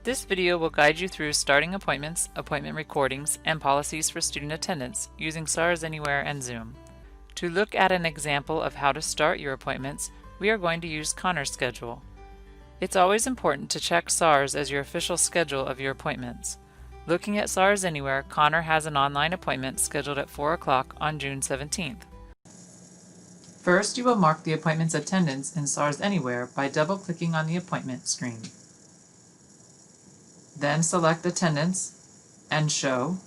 This video will guide you through starting appointments, appointment recordings, and policies for student attendance using SARS Anywhere and Zoom. To look at an example of how to start your appointments, we are going to use Connor's schedule. It's always important to check SARS as your official schedule of your appointments. Looking at SARS Anywhere, Connor has an online appointment scheduled at 4 o'clock on June 17th. First, you will mark the appointment's attendance in SARS Anywhere by double-clicking on the appointment screen. Then select Attendance and Show,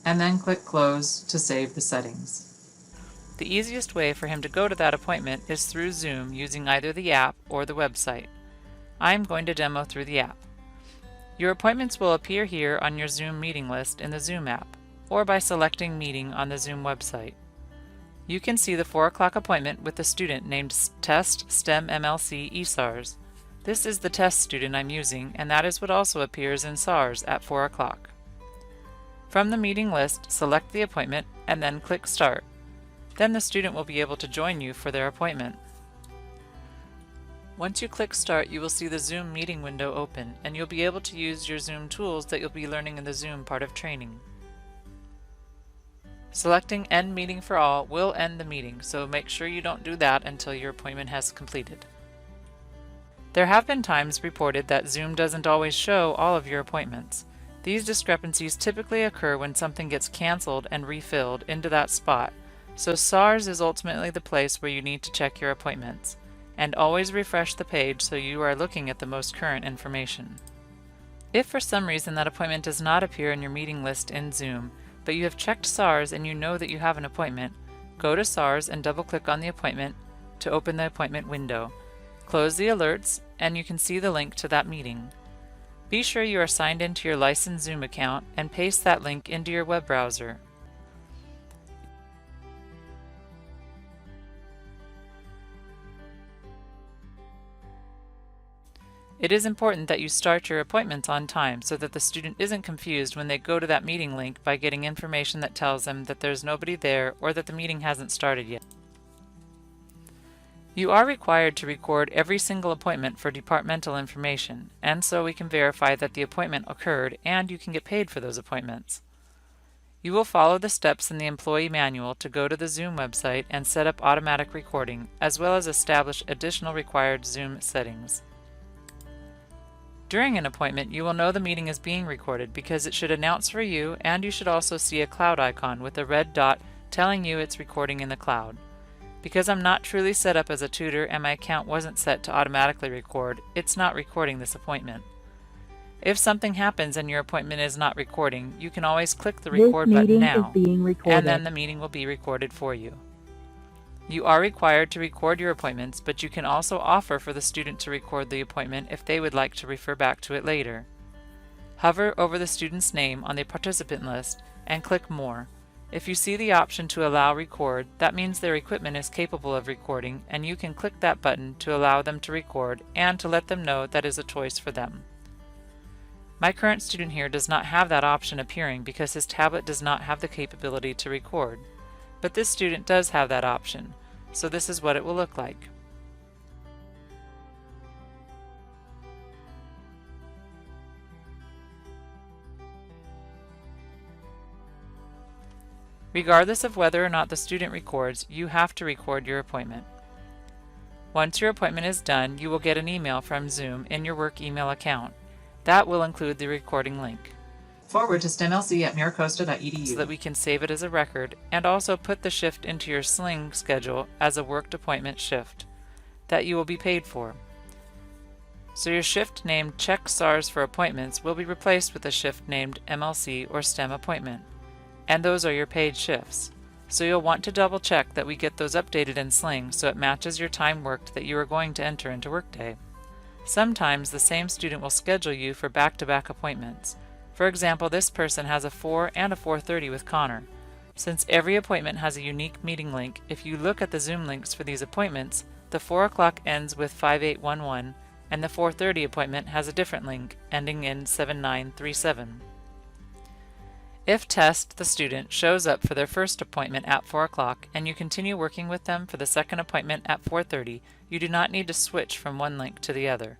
and then click Close to save the settings. The easiest way for him to go to that appointment is through Zoom using either the app or the website. I'm going to demo through the app. Your appointments will appear here on your Zoom meeting list in the Zoom app, or by selecting Meeting on the Zoom website. You can see the 4 o'clock appointment with the student named Test STEM MLC eSARS. This is the test student I'm using, and that is what also appears in SARS at 4 o'clock. From the meeting list, select the appointment and then click Start. Then the student will be able to join you for their appointment. Once you click Start, you will see the Zoom meeting window open, and you'll be able to use your Zoom tools that you'll be learning in the Zoom part of training. Selecting End Meeting for All will end the meeting, so make sure you don't do that until your appointment has completed. There have been times reported that Zoom doesn't always show all of your appointments. These discrepancies typically occur when something gets canceled and refilled into that spot, so SARS is ultimately the place where you need to check your appointments, and always refresh the page so you are looking at the most current information. If for some reason that appointment does not appear in your meeting list in Zoom, but you have checked SARS and you know that you have an appointment, go to SARS and double-click on the appointment to open the appointment window. Close the alerts, and you can see the link to that meeting. Be sure you are signed into your licensed Zoom account and paste that link into your web browser. It is important that you start your appointments on time so that the student isn't confused when they go to that meeting link by getting information that tells them that there's nobody there or that the meeting hasn't started yet. You are required to record every single appointment for departmental information, and so we can verify that the appointment occurred and you can get paid for those appointments. You will follow the steps in the employee manual to go to the Zoom website and set up automatic recording, as well as establish additional required Zoom settings. During an appointment, you will know the meeting is being recorded because it should announce for you, and you should also see a cloud icon with a red dot telling you it's recording in the cloud. Because I'm not truly set up as a tutor and my account wasn't set to automatically record, it's not recording this appointment. If something happens and your appointment is not recording, you can always click the record button now, and then the meeting will be recorded for you. You are required to record your appointments, but you can also offer for the student to record the appointment if they would like to refer back to it later. Hover over the student's name on the participant list and click More. If you see the option to allow record, that means their equipment is capable of recording, and you can click that button to allow them to record and to let them know that is a choice for them. My current student here does not have that option appearing because his tablet does not have the capability to record. But this student does have that option, so this is what it will look like. Regardless of whether or not the student records, you have to record your appointment. Once your appointment is done, you will get an email from Zoom in your work email account. That will include the recording link. Forward to stemlc@miracosta.edu so that we can save it as a record, and also put the shift into your Sling schedule as a worked appointment shift that you will be paid for. So your shift named Check SARS for Appointments will be replaced with a shift named MLC or STEM Appointment. And those are your paid shifts. So you'll want to double check that we get those updated in Sling so it matches your time worked that you are going to enter into Workday. Sometimes the same student will schedule you for back-to-back appointments. For example, this person has a 4 and a 4:30 with Connor. Since every appointment has a unique meeting link, if you look at the Zoom links for these appointments, the 4 o'clock ends with 5811 and the 4:30 appointment has a different link ending in 7937. If Test, the student, shows up for their first appointment at 4 o'clock and you continue working with them for the second appointment at 4:30, you do not need to switch from one link to the other.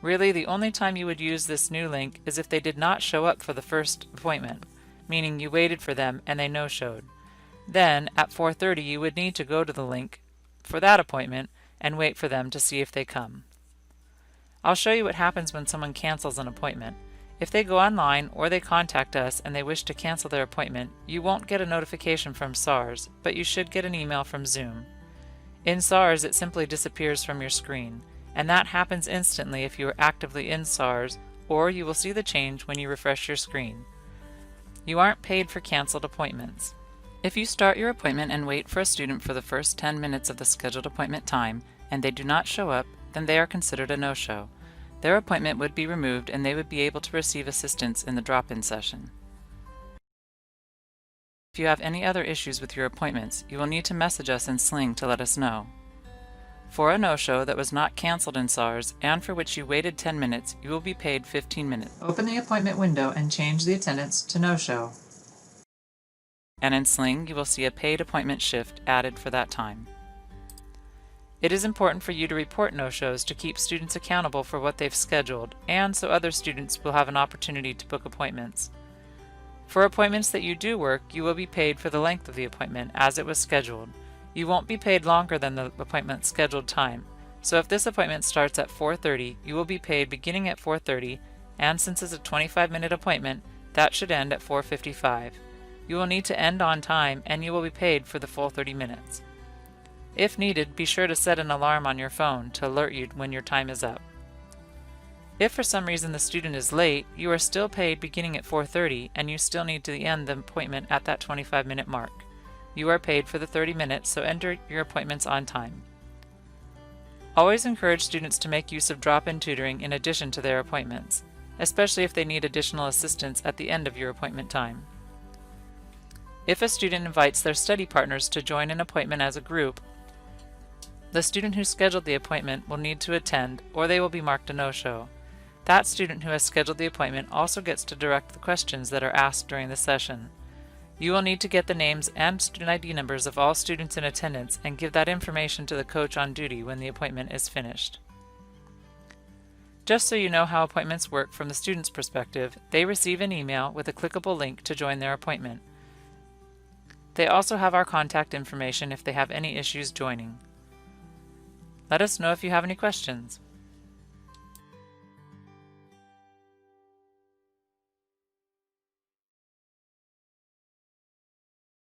Really, the only time you would use this new link is if they did not show up for the first appointment, meaning you waited for them and they no-showed. Then, at 4:30, you would need to go to the link for that appointment and wait for them to see if they come. I'll show you what happens when someone cancels an appointment. If they go online or they contact us and they wish to cancel their appointment, you won't get a notification from SARS, but you should get an email from Zoom. In SARS, it simply disappears from your screen, and that happens instantly if you are actively in SARS, or you will see the change when you refresh your screen. You aren't paid for canceled appointments. If you start your appointment and wait for a student for the first 10 minutes of the scheduled appointment time and they do not show up, then they are considered a no-show. Their appointment would be removed and they would be able to receive assistance in the drop-in session. If you have any other issues with your appointments, you will need to message us in Sling to let us know. For a no-show that was not canceled in SARS and for which you waited 10 minutes, you will be paid 15 minutes. Open the appointment window and change the attendance to no-show. And in Sling, you will see a paid appointment shift added for that time. It is important for you to report no-shows to keep students accountable for what they've scheduled and so other students will have an opportunity to book appointments. For appointments that you do work, you will be paid for the length of the appointment as it was scheduled. You won't be paid longer than the appointment's scheduled time. So if this appointment starts at 4:30, you will be paid beginning at 4:30, and since it's a 25-minute appointment, that should end at 4:55. You will need to end on time and you will be paid for the full 30 minutes. If needed, be sure to set an alarm on your phone to alert you when your time is up. If for some reason the student is late, you are still paid beginning at 4:30 and you still need to end the appointment at that 25-minute mark. You are paid for the 30 minutes, so enter your appointments on time. Always encourage students to make use of drop-in tutoring in addition to their appointments, especially if they need additional assistance at the end of your appointment time. If a student invites their study partners to join an appointment as a group, the student who scheduled the appointment will need to attend, or they will be marked a no-show. That student who has scheduled the appointment also gets to direct the questions that are asked during the session. You will need to get the names and student ID numbers of all students in attendance and give that information to the coach on duty when the appointment is finished. Just so you know how appointments work from the student's perspective, they receive an email with a clickable link to join their appointment. They also have our contact information if they have any issues joining. Let us know if you have any questions.